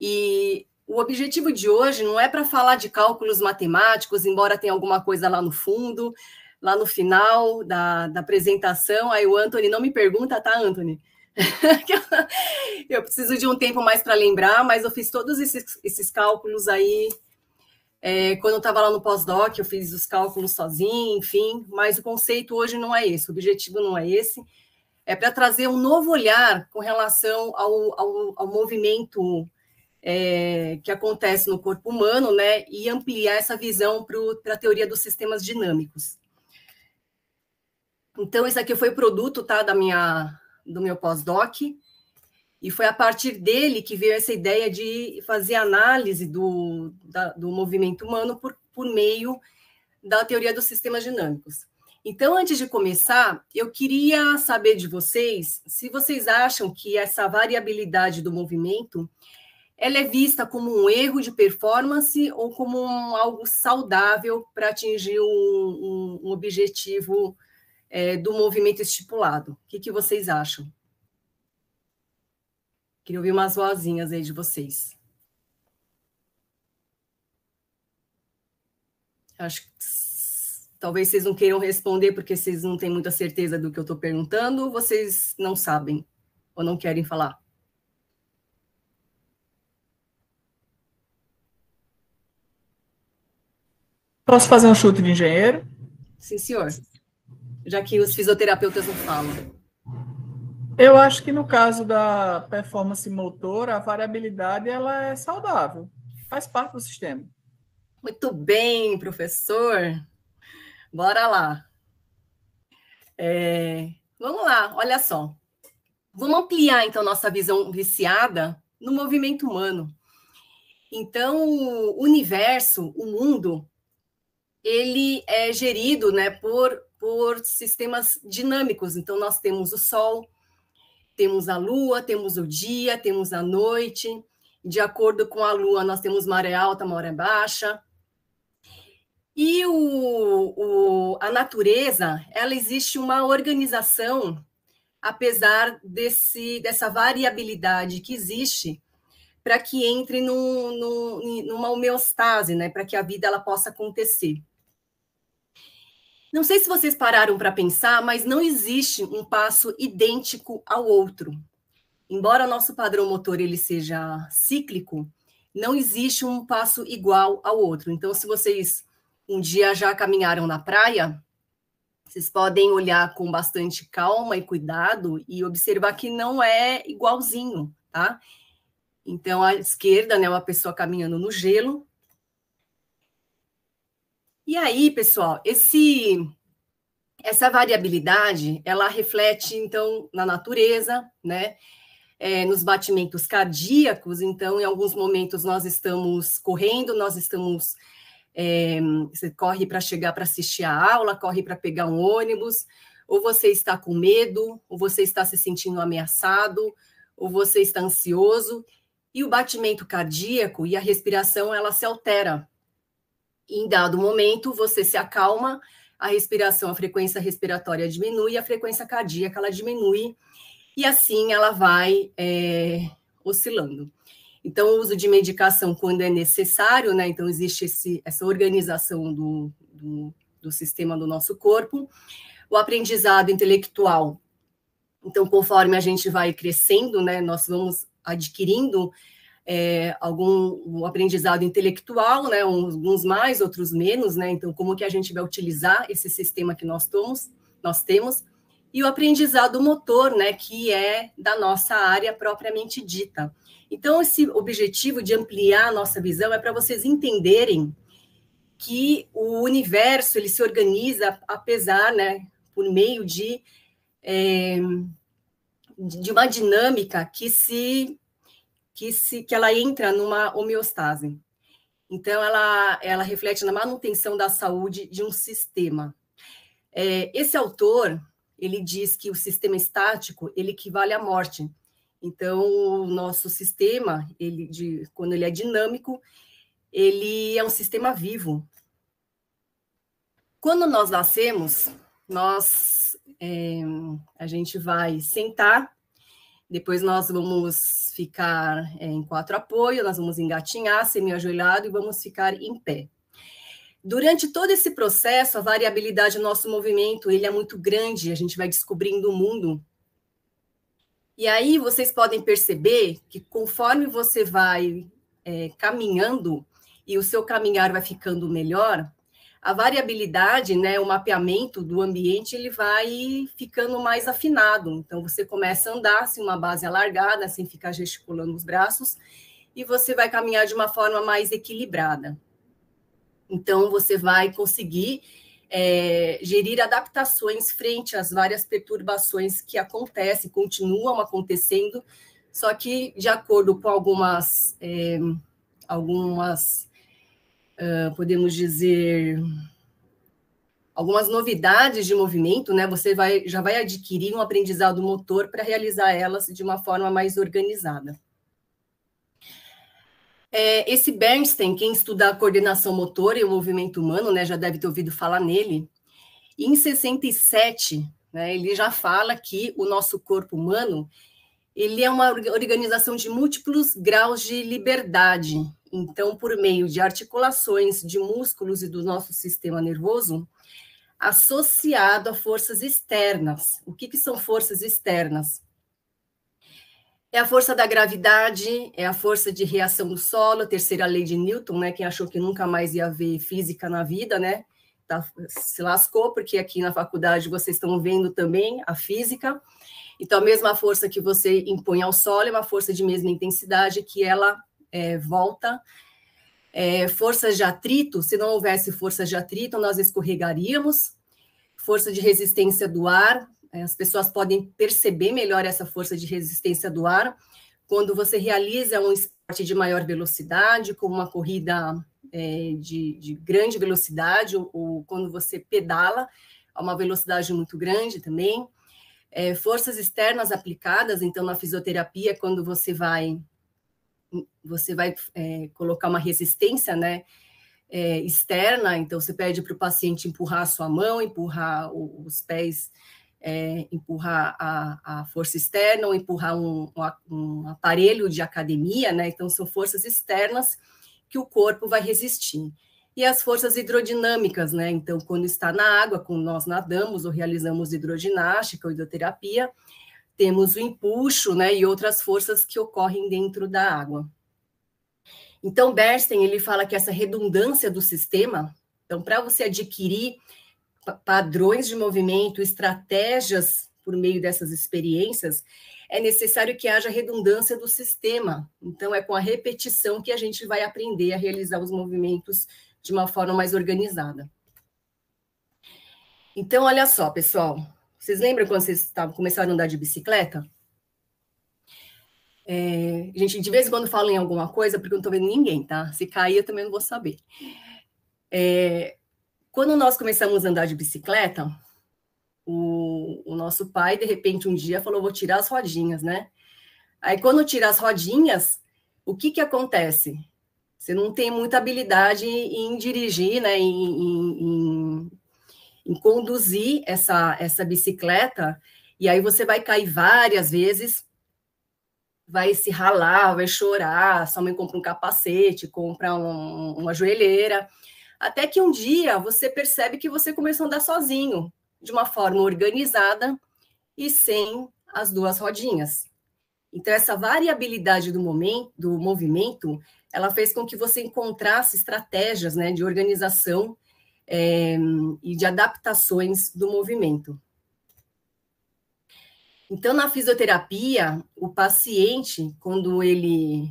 E o objetivo de hoje não é para falar de cálculos matemáticos, embora tenha alguma coisa lá no fundo, lá no final da apresentação. Aí o Anthony não me pergunta, tá, Anthony? Eu preciso de um tempo mais para lembrar, mas eu fiz todos esses cálculos aí. Quando eu estava lá no pós-doc, eu fiz os cálculos sozinho, enfim, mas o conceito hoje não é esse, o objetivo não é esse, é para trazer um novo olhar com relação ao movimento que acontece no corpo humano, né, e ampliar essa visão para a teoria dos sistemas dinâmicos. Então, isso aqui foi produto, tá, do meu pós-doc, e foi a partir dele que veio essa ideia de fazer análise do movimento humano por meio da teoria dos sistemas dinâmicos. Então, antes de começar, eu queria saber de vocês se vocês acham que essa variabilidade do movimento ela é vista como um erro de performance ou como algo saudável para atingir um objetivo do movimento estipulado. O que vocês acham? Queria ouvir umas vozinhas aí de vocês. Acho que talvez vocês não queiram responder porque vocês não têm muita certeza do que eu estou perguntando, ou vocês não sabem ou não querem falar. Posso fazer um chute de engenheiro? Sim, senhor. Já que os fisioterapeutas não falam. Eu acho que no caso da performance motora, a variabilidade ela é saudável, faz parte do sistema. Muito bem, professor. Bora lá. Vamos lá, olha só. Vamos ampliar, então, nossa visão viciada no movimento humano. Então, o universo, o mundo, ele é gerido, né, por sistemas dinâmicos. Então, nós temos o Sol, temos a Lua, temos o dia, temos a noite. De acordo com a Lua, nós temos maré alta, maré baixa. E a natureza, ela existe uma organização, apesar dessa variabilidade que existe, para que entre numa homeostase, né, para que a vida ela possa acontecer. Não sei se vocês pararam para pensar, mas não existe um passo idêntico ao outro. Embora nosso padrão motor ele seja cíclico, não existe um passo igual ao outro. Então, se vocês um dia já caminharam na praia, vocês podem olhar com bastante calma e cuidado e observar que não é igualzinho, tá? Então, à esquerda, né, uma pessoa caminhando no gelo. E aí, pessoal, essa variabilidade, ela reflete, então, na natureza, né? Nos batimentos cardíacos. Então, em alguns momentos, nós estamos correndo, você corre para chegar para assistir a aula, corre para pegar um ônibus, ou você está com medo, ou você está se sentindo ameaçado, ou você está ansioso, e o batimento cardíaco e a respiração, ela se altera. Em dado momento, você se acalma, a respiração, a frequência respiratória diminui, a frequência cardíaca, ela diminui, e assim ela vai oscilando. Então, o uso de medicação quando é necessário, né? Então, existe essa organização do sistema do nosso corpo. O aprendizado intelectual. Então, conforme a gente vai crescendo, né? Nós vamos adquirindo algum aprendizado intelectual, né? Alguns mais, outros menos, né? Então, como que a gente vai utilizar esse sistema que nós temos? E o aprendizado motor, né, que é da nossa área propriamente dita. Então, esse objetivo de ampliar a nossa visão é para vocês entenderem que o universo ele se organiza, apesar, né, por meio de uma dinâmica que ela entra numa homeostase. Então, ela reflete na manutenção da saúde de um sistema. Esse autor ele diz que o sistema estático ele equivale à morte. Então, o nosso sistema, quando ele é dinâmico, ele é um sistema vivo. Quando nós nascemos, a gente vai sentar Depois nós vamos ficar em 4 apoio, nós vamos engatinhar, semi-ajoelhado e vamos ficar em pé. Durante todo esse processo, a variabilidade do nosso movimento, ele é muito grande, a gente vai descobrindo o mundo. E aí vocês podem perceber que conforme você vai caminhando e o seu caminhar vai ficando melhor, a variabilidade, né, o mapeamento do ambiente, ele vai ficando mais afinado. Então, você começa a andar sem uma base alargada, sem ficar gesticulando os braços, e você vai caminhar de uma forma mais equilibrada. Então, você vai conseguir gerir adaptações frente às várias perturbações que acontecem, continuam acontecendo, só que de acordo com algumas podemos dizer, algumas novidades de movimento, né? Você já vai adquirir um aprendizado motor para realizar elas de uma forma mais organizada. Esse Bernstein, quem estuda a coordenação motora e o movimento humano, né, já deve ter ouvido falar nele. E em 67, né, ele já fala que o nosso corpo humano ele é uma organização de múltiplos graus de liberdade. Então, por meio de articulações de músculos e do nosso sistema nervoso, associado a forças externas. O que são forças externas? É a força da gravidade, é a força de reação do solo, a terceira lei de Newton, né? Quem achou que nunca mais ia ver física na vida, né? Se lascou, porque aqui na faculdade vocês estão vendo também a física. Então, a mesma força que você impõe ao solo é uma força de mesma intensidade que ela volta. Forças de atrito, se não houvesse forças de atrito, nós escorregaríamos. Força de resistência do ar, as pessoas podem perceber melhor essa força de resistência do ar quando você realiza um esporte de maior velocidade, como uma corrida de grande velocidade, ou quando você pedala a uma velocidade muito grande também. Forças externas aplicadas, então, na fisioterapia, quando você vai colocar uma resistência, né, externa, então você pede para o paciente empurrar a sua mão, empurrar os pés, empurrar a força externa, ou empurrar um aparelho de academia, né? Então, são forças externas que o corpo vai resistir. E as forças hidrodinâmicas, né? Então, quando está na água, quando nós nadamos ou realizamos hidroginástica ou hidroterapia, temos o empuxo, né? E outras forças que ocorrem dentro da água. Então, Bernstein, ele fala que essa redundância do sistema, então, para você adquirir padrões de movimento, estratégias por meio dessas experiências, é necessário que haja redundância do sistema. Então, é com a repetição que a gente vai aprender a realizar os movimentos de uma forma mais organizada. Então, olha só, pessoal. Vocês lembram quando vocês começaram a andar de bicicleta? Gente, de vez em quando falam em alguma coisa, porque eu não estou vendo ninguém, tá? Se cair, eu também não vou saber. Quando nós começamos a andar de bicicleta, o nosso pai, de repente, um dia falou, vou tirar as rodinhas, né? Aí, quando tira as rodinhas, o que acontece? Você não tem muita habilidade em dirigir, né? Em conduzir essa bicicleta, e aí você vai cair várias vezes, vai se ralar, vai chorar, sua mãe compra um capacete, compra uma joelheira, até que um dia você percebe que você começou a andar sozinho, de uma forma organizada e sem as duas rodinhas. Então, essa variabilidade do movimento, ela fez com que você encontrasse estratégias, né, de organização e de adaptações do movimento. Então, na fisioterapia, o paciente, quando ele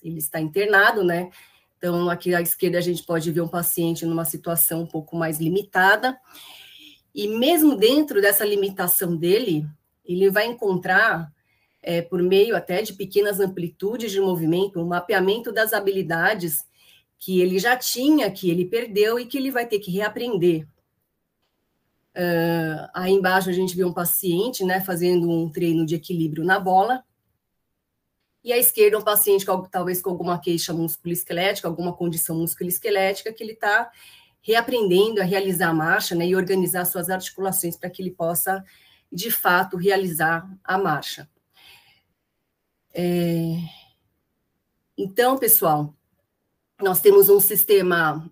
está internado, né? Então, aqui à esquerda a gente pode ver um paciente numa situação um pouco mais limitada, e mesmo dentro dessa limitação dele, ele vai encontrar, por meio até de pequenas amplitudes de movimento, um mapeamento das habilidades que ele já tinha, que ele perdeu e que ele vai ter que reaprender. Aí embaixo a gente vê um paciente, né, fazendo um treino de equilíbrio na bola, e à esquerda um paciente talvez com alguma queixa musculoesquelética, alguma condição musculoesquelética, que ele está reaprendendo a realizar a marcha, né, e organizar suas articulações para que ele possa de fato, realizar a marcha. Então, pessoal, nós temos um sistema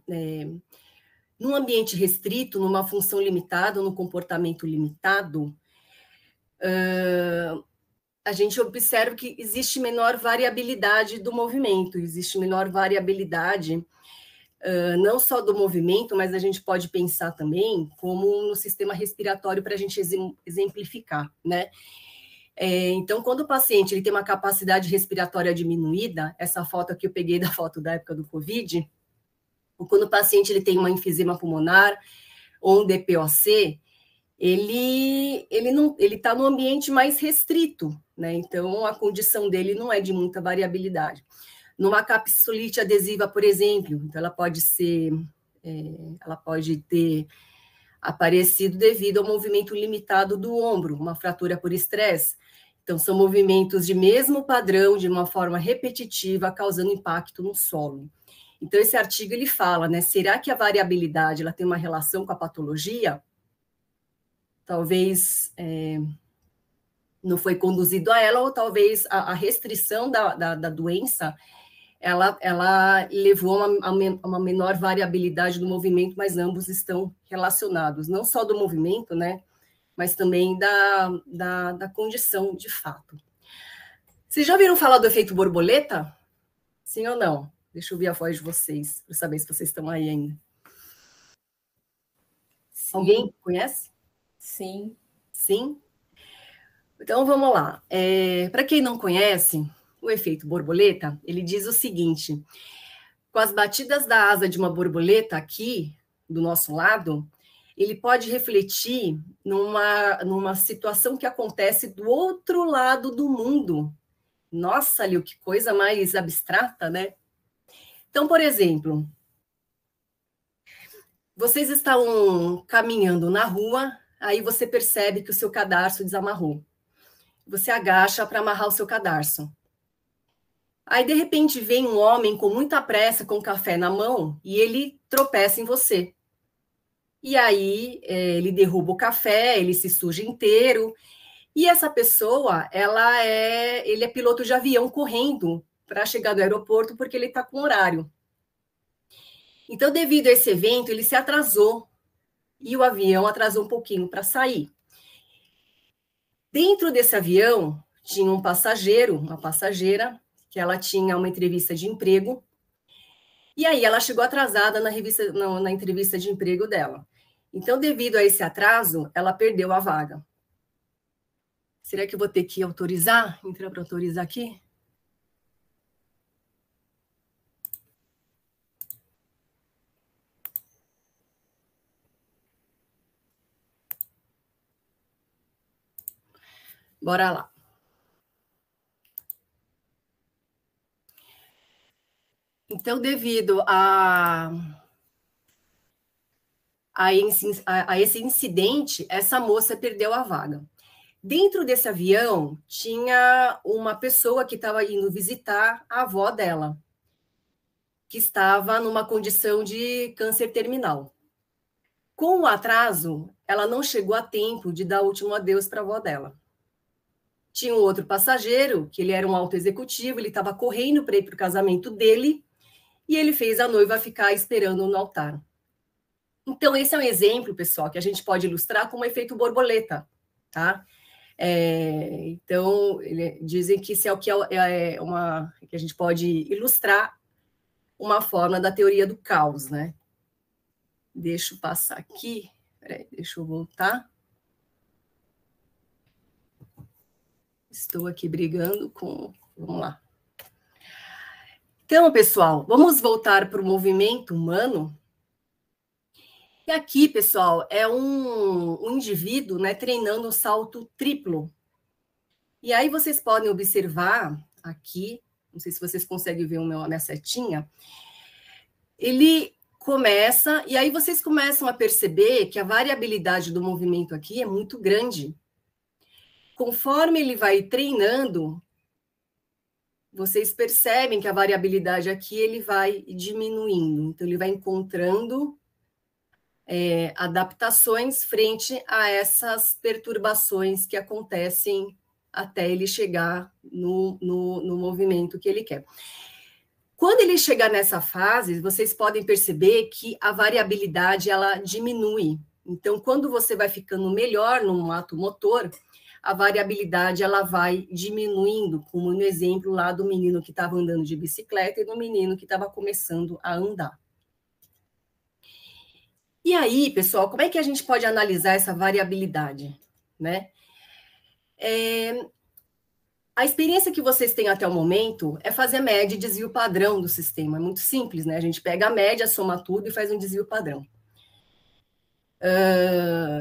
num ambiente restrito, numa função limitada, num comportamento limitado, a gente observa que existe menor variabilidade do movimento, existe menor variabilidade não só do movimento, mas a gente pode pensar também como no sistema respiratório para a gente exemplificar, né? Então, quando o paciente ele tem uma capacidade respiratória diminuída, essa foto aqui eu peguei da foto da época do Covid, ou quando o paciente ele tem uma enfisema pulmonar ou um DPOC, ele está no ambiente mais restrito, né? Então, a condição dele não é de muita variabilidade. Numa capsulite adesiva, por exemplo, então ela pode ter aparecido devido ao movimento limitado do ombro, uma fratura por estresse. Então, são movimentos de mesmo padrão, de uma forma repetitiva, causando impacto no solo. Então, esse artigo ele fala, né? Será que a variabilidade ela tem uma relação com a patologia? Talvez não foi conduzido a ela, ou talvez a restrição da doença ela levou a uma menor variabilidade do movimento, mas ambos estão relacionados, não só do movimento, né, mas também da condição de fato. Vocês já ouviram falar do efeito borboleta? Sim ou não? Deixa eu ouvir a voz de vocês, para saber se vocês estão aí ainda. Sim. Alguém conhece? Sim. Sim? Então, vamos lá. Para quem não conhece, o efeito borboleta, ele diz o seguinte: com as batidas da asa de uma borboleta aqui, do nosso lado, ele pode refletir numa situação que acontece do outro lado do mundo. Nossa, Lil, que coisa mais abstrata, né? Então, por exemplo, vocês estão caminhando na rua, aí você percebe que o seu cadarço desamarrou. Você agacha para amarrar o seu cadarço. Aí, de repente, vem um homem com muita pressa, com café na mão, e ele tropeça em você. E aí, ele derruba o café, ele se suja inteiro. E essa pessoa, ele é piloto de avião correndo para chegar do aeroporto, porque ele está com horário. Então, devido a esse evento, ele se atrasou. E o avião atrasou um pouquinho para sair. Dentro desse avião, tinha um passageiro, uma passageira, que ela tinha uma entrevista de emprego, e aí ela chegou atrasada na entrevista de emprego dela. Então, devido a esse atraso, ela perdeu a vaga. Será que eu vou ter que autorizar? Entrar para autorizar aqui? Bora lá. Então, devido a esse incidente, essa moça perdeu a vaga. Dentro desse avião, tinha uma pessoa que estava indo visitar a avó dela, que estava numa condição de câncer terminal. Com o atraso, ela não chegou a tempo de dar o último adeus para a avó dela. Tinha um outro passageiro, que ele era um alto executivo, ele estava correndo para ir para o casamento dele, e ele fez a noiva ficar esperando no altar. Então, esse é um exemplo, pessoal, que a gente pode ilustrar como efeito borboleta, tá? Então, dizem que isso é o que que a gente pode ilustrar uma forma da teoria do caos, né? Deixa eu passar aqui, peraí, deixa eu voltar. Estou aqui brigando com... Vamos lá. Então, pessoal, vamos voltar para o movimento humano. E aqui, pessoal, é um indivíduo, né, treinando um salto triplo. E aí vocês podem observar aqui, não sei se vocês conseguem ver a minha setinha, ele começa, e aí vocês começam a perceber que a variabilidade do movimento aqui é muito grande. Conforme ele vai treinando, vocês percebem que a variabilidade aqui ele vai diminuindo. Então, ele vai encontrando adaptações frente a essas perturbações que acontecem até ele chegar no movimento que ele quer. Quando ele chegar nessa fase, vocês podem perceber que a variabilidade ela diminui. Então, quando você vai ficando melhor no ato motor, a variabilidade ela vai diminuindo, como no exemplo lá do menino que estava andando de bicicleta e do menino que estava começando a andar. E aí, pessoal, como é que a gente pode analisar essa variabilidade, né? A experiência que vocês têm até o momento é fazer média e desvio padrão do sistema. É muito simples, né? A gente pega a média, soma tudo e faz um desvio padrão.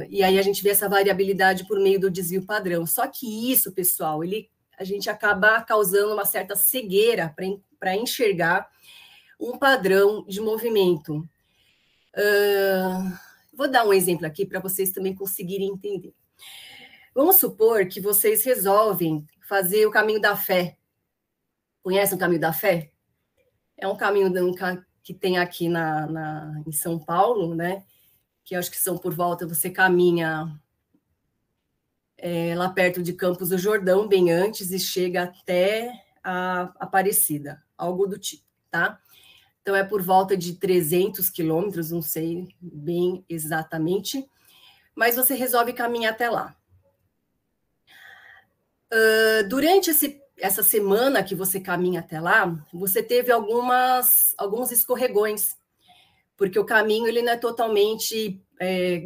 E aí a gente vê essa variabilidade por meio do desvio padrão. Só que isso, pessoal, a gente acaba causando uma certa cegueira para enxergar um padrão de movimento. Vou dar um exemplo aqui para vocês também conseguirem entender. Vamos supor que vocês resolvem fazer o caminho da fé. Conhecem o caminho da fé? É um caminho que tem aqui em São Paulo, né? Que eu acho que são por volta, você caminha lá perto de Campos do Jordão, bem antes, e chega até a Aparecida, algo do tipo, tá? Então, é por volta de 300 quilômetros, não sei bem exatamente, mas você resolve caminhar até lá. Durante essa semana que você caminha até lá, você teve alguns escorregões, porque o caminho ele não é totalmente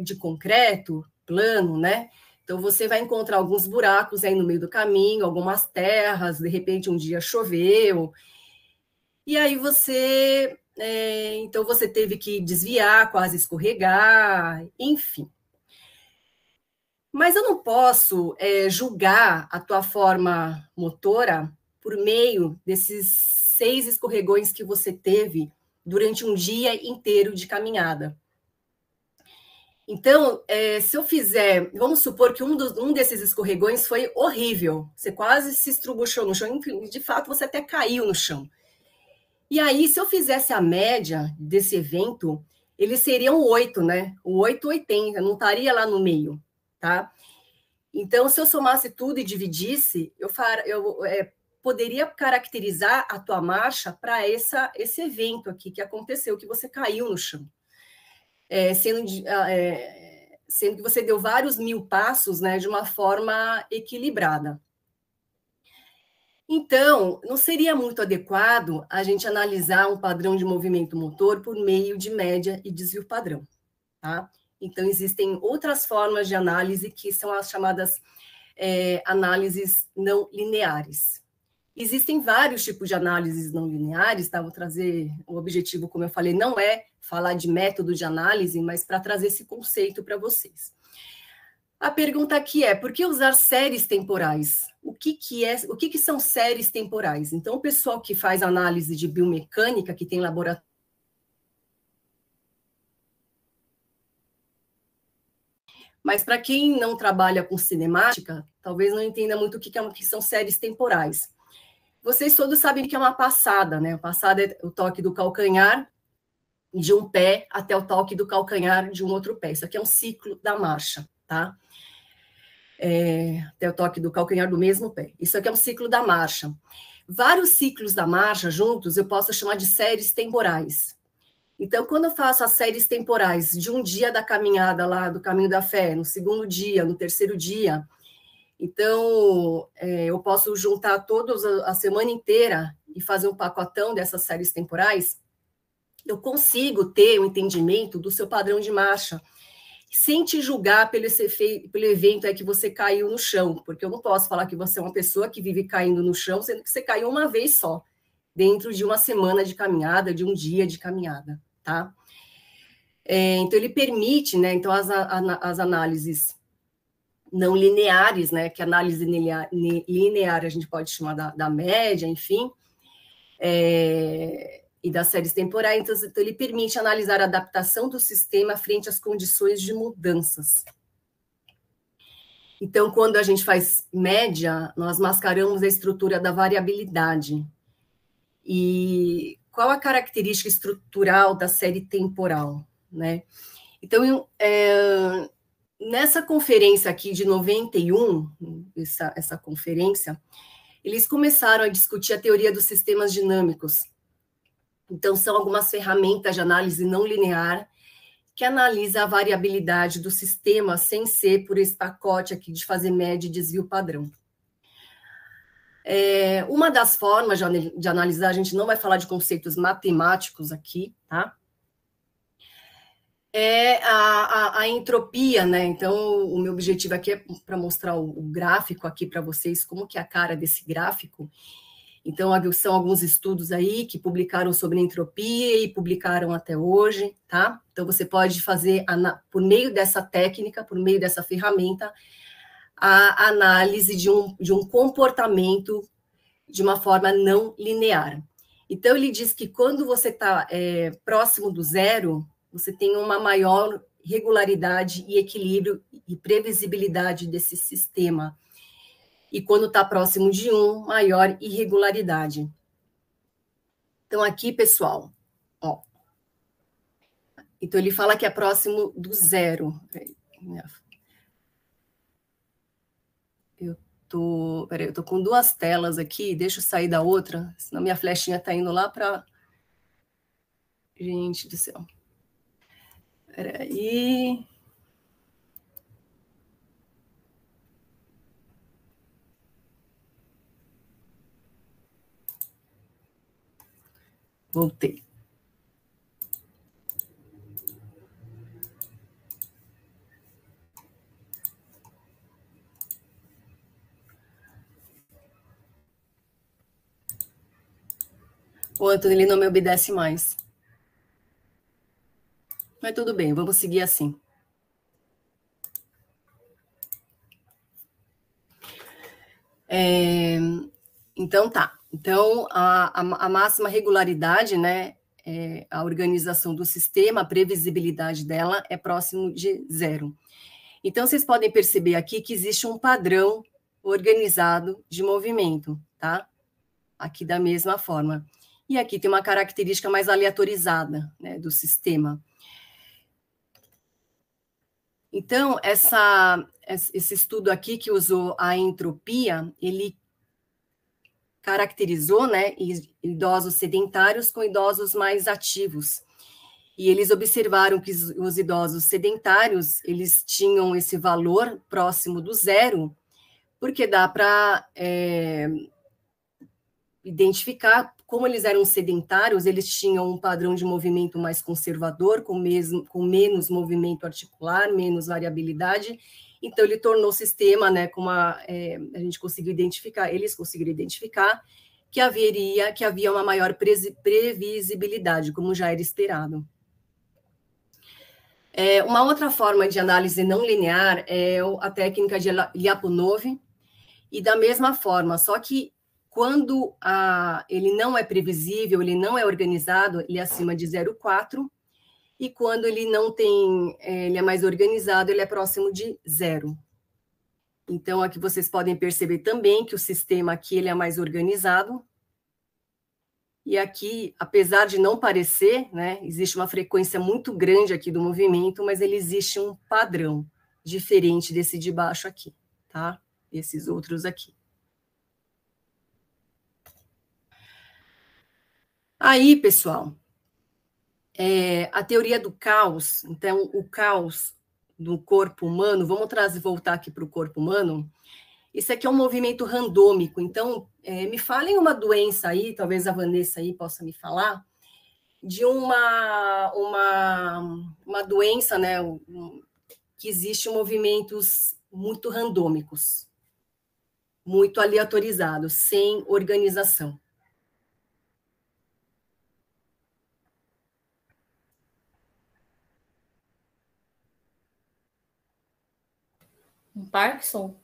de concreto, plano, né? Então, você vai encontrar alguns buracos aí no meio do caminho, algumas terras, de repente um dia choveu, e aí então você teve que desviar, quase escorregar, enfim. Mas eu não posso julgar a tua forma motora por meio desses 6 escorregões que você teve durante um dia inteiro de caminhada. Então, se eu fizer, vamos supor que um desses escorregões foi horrível, você quase se estrubuchou no chão, de fato você até caiu no chão. E aí, se eu fizesse a média desse evento, eles seriam 8, né? O 8, 80, não estaria lá no meio, tá? Então, se eu somasse tudo e dividisse, eu poderia caracterizar a tua marcha para esse evento aqui que aconteceu, que você caiu no chão. Sendo que você deu vários 1000 passos, né, de uma forma equilibrada. Então, não seria muito adequado a gente analisar um padrão de movimento motor por meio de média e desvio padrão, tá? Então, existem outras formas de análise que são as chamadas análises não lineares. Existem vários tipos de análises não lineares, tá? Vou trazer, o objetivo, como eu falei, não é falar de método de análise, mas para trazer esse conceito para vocês. A pergunta aqui é, por que usar séries temporais? O que são séries temporais? Então, o pessoal que faz análise de biomecânica, que tem laboratório, mas para quem não trabalha com cinemática, talvez não entenda muito o que são séries temporais. Vocês todos sabem que é uma passada, né? A passada é o toque do calcanhar de um pé até o toque do calcanhar de um outro pé. Isso aqui é um ciclo da marcha, tá? Até o toque do calcanhar do mesmo pé. Isso aqui é um ciclo da marcha. Vários ciclos da marcha juntos eu posso chamar de séries temporais. Então, quando eu faço as séries temporais de um dia da caminhada lá, do caminho da fé, no segundo dia, no terceiro dia, então eu posso juntar todos a semana inteira e fazer um pacotão dessas séries temporais, eu consigo ter um entendimento do seu padrão de marcha, sem te julgar pelo evento que você caiu no chão, porque eu não posso falar que você é uma pessoa que vive caindo no chão, sendo que você caiu uma vez só, dentro de uma semana de caminhada, de um dia de caminhada, tá? Então, ele permite, né, então, as análises não lineares, né, que análise linear a gente pode chamar da média, enfim, e das séries temporais, então ele permite analisar a adaptação do sistema frente às condições de mudanças. Então, quando a gente faz média, nós mascaramos a estrutura da variabilidade. E qual a característica estrutural da série temporal, né? Então, nessa conferência aqui de 91, essa conferência, eles começaram a discutir a teoria dos sistemas dinâmicos. Então, são algumas ferramentas de análise não linear que analisa a variabilidade do sistema sem ser por esse pacote aqui de fazer média e desvio padrão. Uma das formas de analisar, a gente não vai falar de conceitos matemáticos aqui, tá? É a entropia, né? Então, o meu objetivo aqui é para mostrar o gráfico aqui para vocês, como que é a cara desse gráfico. Então, são alguns estudos aí que publicaram sobre entropia e publicaram até hoje, tá? Então, você pode fazer, por meio dessa técnica, por meio dessa ferramenta, a análise de um comportamento de uma forma não linear. Então, ele diz que quando você está próximo do zero, você tem uma maior regularidade e equilíbrio e previsibilidade desse sistema. E quando está próximo de 1, maior irregularidade. Então, aqui, pessoal, ó. Então, ele fala que é próximo do zero. Peraí, eu tô com duas telas aqui, deixa eu sair da outra, senão minha flechinha está indo lá para... Gente do céu. Peraí... Voltei. O Antônio, ele não me obedece mais. Mas tudo bem, vamos seguir assim. Então, tá. Então, a máxima regularidade, né, a organização do sistema, a previsibilidade dela é próximo de zero. Então, vocês podem perceber aqui que existe um padrão organizado de movimento, tá? Aqui da mesma forma. E aqui tem uma característica mais aleatorizada, né, do sistema. Então, esse estudo aqui que usou a entropia, ele caracterizou, né, idosos sedentários com idosos mais ativos. E eles observaram que os idosos sedentários, eles tinham esse valor próximo do zero, porque dá para identificar, como eles eram sedentários, eles tinham um padrão de movimento mais conservador, com menos movimento articular, menos variabilidade. Então, ele tornou o sistema, né, a gente conseguiu identificar, eles conseguiram identificar que havia uma maior previsibilidade, como já era esperado. Uma outra forma de análise não linear é a técnica de Lyapunov, e da mesma forma, só que quando ele não é previsível, ele não é organizado, ele é acima de 0,4, e quando ele não tem, ele é mais organizado, ele é próximo de 0. Então, aqui vocês podem perceber também que o sistema aqui ele é mais organizado. E aqui, apesar de não parecer, né, existe uma frequência muito grande aqui do movimento, mas ele existe um padrão diferente desse de baixo aqui, tá? Esses outros aqui. Aí, pessoal, a teoria do caos, então, o caos do corpo humano, vamos voltar aqui para o corpo humano. Esse aqui é um movimento randômico, então, me falem uma doença aí, talvez a Vanessa aí possa me falar, de uma doença, né, que existe movimentos muito randômicos, muito aleatorizados, sem organização. Um Parkinson?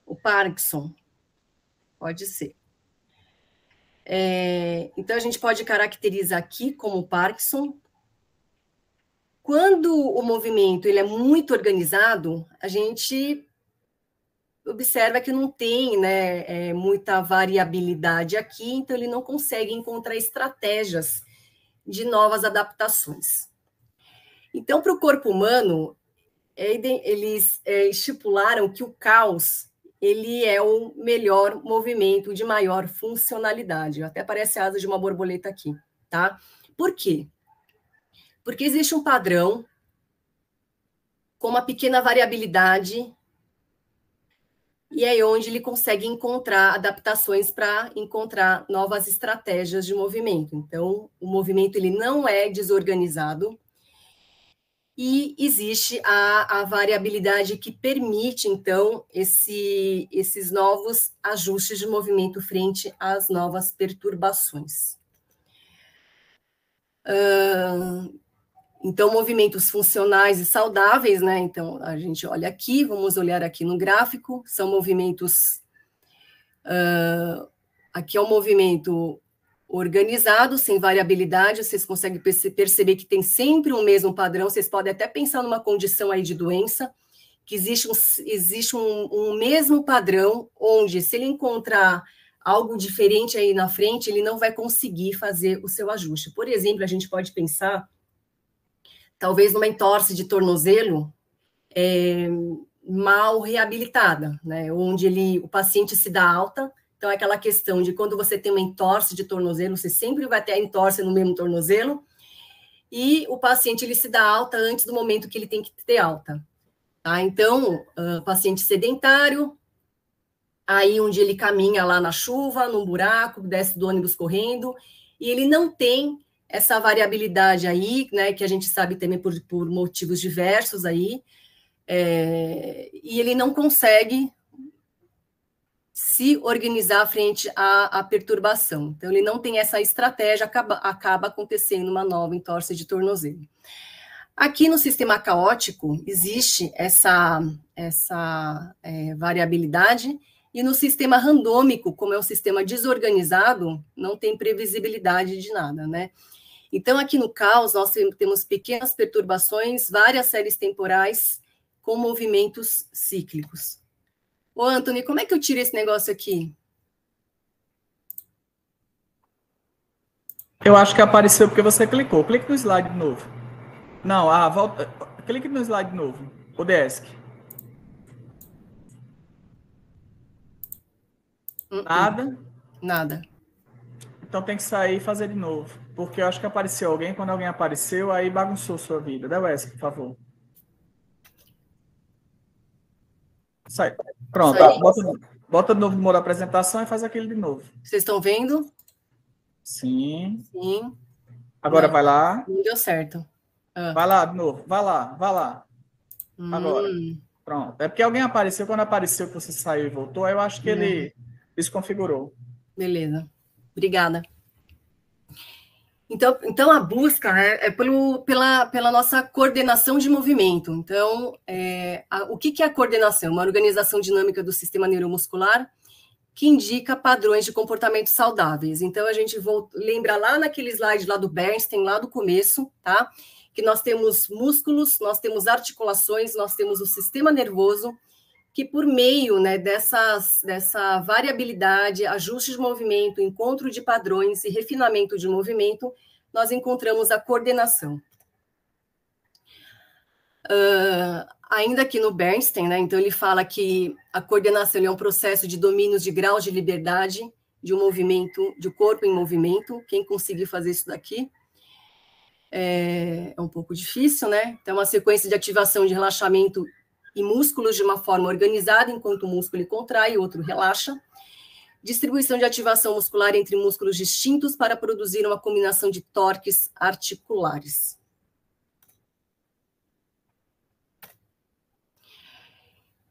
O Parkinson, pode ser. Então, a gente pode caracterizar aqui como Parkinson. Quando o movimento ele é muito organizado, a gente observa que não tem, né, muita variabilidade aqui, então ele não consegue encontrar estratégias de novas adaptações. Então, para o corpo humano, eles estipularam que o caos ele é o melhor movimento de maior funcionalidade. Até parece a asa de uma borboleta aqui, tá? Por quê? Porque existe um padrão com uma pequena variabilidade e é onde ele consegue encontrar adaptações para encontrar novas estratégias de movimento. Então, o movimento ele não é desorganizado, e existe a variabilidade que permite, então, esses novos ajustes de movimento frente às novas perturbações. Então, movimentos funcionais e saudáveis, né? Então, a gente olha aqui, vamos olhar aqui no gráfico, são movimentos... aqui é um movimento organizado, sem variabilidade, vocês conseguem perceber que tem sempre um mesmo padrão, vocês podem até pensar numa condição aí de doença, que existe um mesmo padrão, onde se ele encontrar algo diferente aí na frente, ele não vai conseguir fazer o seu ajuste. Por exemplo, a gente pode pensar, talvez numa entorse de tornozelo mal reabilitada, né? Onde o paciente se dá alta. Então, é aquela questão de quando você tem uma entorse de tornozelo, você sempre vai ter a entorse no mesmo tornozelo, e o paciente ele se dá alta antes do momento que ele tem que ter alta. Tá? Então, paciente sedentário, aí onde ele caminha lá na chuva, num buraco, desce do ônibus correndo, e ele não tem essa variabilidade aí, né, que a gente sabe também por motivos diversos aí, e ele não consegue se organizar frente à perturbação. Então, ele não tem essa estratégia, acaba acontecendo uma nova entorse de tornozelo. Aqui no sistema caótico, existe essa variabilidade, e no sistema randômico, como é um sistema desorganizado, não tem previsibilidade de nada, né? Então, aqui no caos, nós temos pequenas perturbações, várias séries temporais, com movimentos cíclicos. Ô, Anthony, como é que eu tiro esse negócio aqui? Eu acho que apareceu porque você clicou. Clique no slide de novo. Não, volta. Clique no slide de novo. O desk. Nada? Nada. Então tem que sair e fazer de novo. Porque eu acho que apareceu alguém. Quando alguém apareceu, aí bagunçou sua vida. Dá o ESC, por favor. Sai. Pronto. Bota de novo no modo apresentação e faz aquele de novo. Vocês estão vendo? Sim. Sim. Agora vai lá. Não deu certo. Vai lá de novo. Vai lá. Agora. Pronto. É porque alguém apareceu. Quando apareceu que você saiu e voltou, aí eu acho que ele desconfigurou. Beleza. Obrigada. Então a busca, né, é pela nossa coordenação de movimento. Então, o que é a coordenação? Uma organização dinâmica do sistema neuromuscular que indica padrões de comportamento saudáveis. Então, a gente lembra lá naquele slide lá do Bernstein, lá do começo, tá? Que nós temos músculos, nós temos articulações, nós temos o sistema nervoso, que por meio, né, dessa variabilidade, ajuste de movimento, encontro de padrões e refinamento de movimento, nós encontramos a coordenação. Ainda aqui no Bernstein, né, então ele fala que a coordenação é um processo de domínios de graus de liberdade de um movimento, de corpo em movimento. Quem conseguir fazer isso daqui é um pouco difícil, né? Então, uma sequência de ativação de relaxamento e músculos de uma forma organizada, enquanto o músculo contrai e o outro relaxa. Distribuição de ativação muscular entre músculos distintos para produzir uma combinação de torques articulares.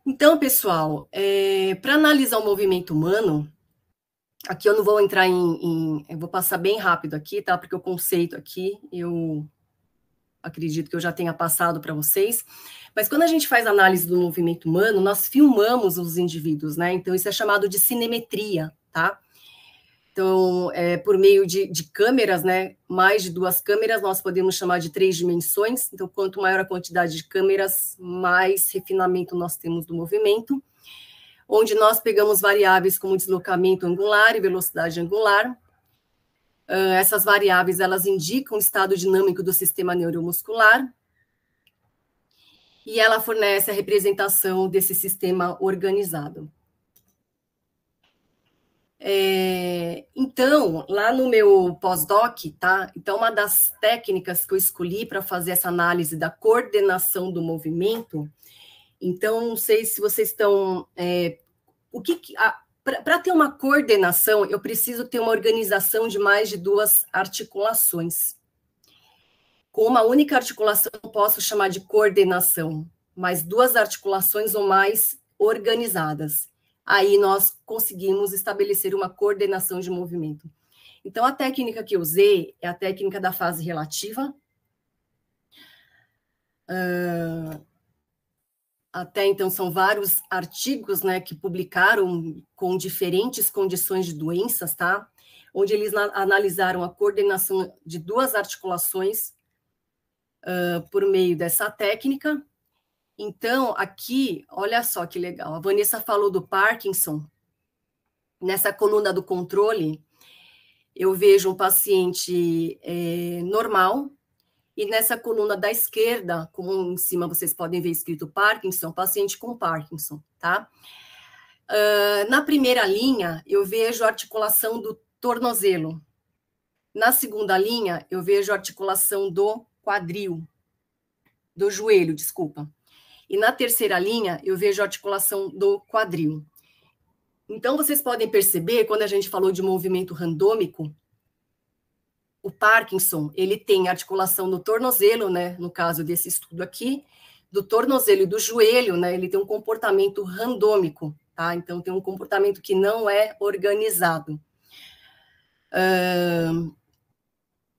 Então, pessoal, para analisar o movimento humano, aqui eu não vou entrar eu vou passar bem rápido aqui, tá? Porque o conceito aqui, eu acredito que eu já tenha passado para vocês. Mas quando a gente faz análise do movimento humano, nós filmamos os indivíduos, né? Então, isso é chamado de cinemetria, tá? Então, por meio de câmeras, né? Mais de 2 câmeras, nós podemos chamar de 3 dimensões. Então, quanto maior a quantidade de câmeras, mais refinamento nós temos do movimento, onde nós pegamos variáveis como deslocamento angular e velocidade angular. Essas variáveis, elas indicam o estado dinâmico do sistema neuromuscular, e ela fornece a representação desse sistema organizado. Então, lá no meu pós-doc, tá? Então, uma das técnicas que eu escolhi para fazer essa análise da coordenação do movimento, então, não sei se vocês estão... Para ter uma coordenação, eu preciso ter uma organização de mais de 2 articulações. Com uma única articulação, eu posso chamar de coordenação, mas 2 articulações ou mais organizadas. Aí nós conseguimos estabelecer uma coordenação de movimento. Então, a técnica que eu usei é a técnica da fase relativa. Até então, são vários artigos, né, que publicaram com diferentes condições de doenças, tá? Onde eles analisaram a coordenação de 2 articulações por meio dessa técnica. Então, aqui, olha só que legal, a Vanessa falou do Parkinson. Nessa coluna do controle, eu vejo um paciente normal, e nessa coluna da esquerda, como em cima vocês podem ver escrito Parkinson, paciente com Parkinson, tá? Na primeira linha, eu vejo a articulação do tornozelo. Na segunda linha, eu vejo a articulação do quadril, do joelho, desculpa. E na terceira linha, eu vejo a articulação do quadril. Então, vocês podem perceber, quando a gente falou de movimento randômico, o Parkinson, ele tem articulação no tornozelo, né, no caso desse estudo aqui, do tornozelo e do joelho, né, ele tem um comportamento randômico, tá? Então, tem um comportamento que não é organizado.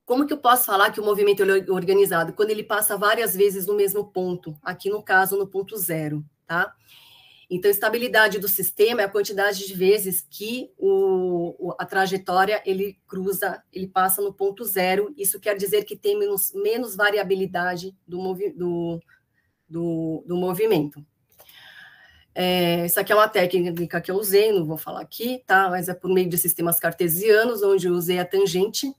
Como que eu posso falar que o movimento é organizado? Quando ele passa várias vezes no mesmo ponto, aqui no caso, no ponto 0, tá? Então, estabilidade do sistema é a quantidade de vezes que a trajetória, ele cruza, ele passa no ponto 0, isso quer dizer que tem menos variabilidade do movimento. Essa aqui é uma técnica que eu usei, não vou falar aqui, tá? Mas é por meio de sistemas cartesianos, onde eu usei a tangente,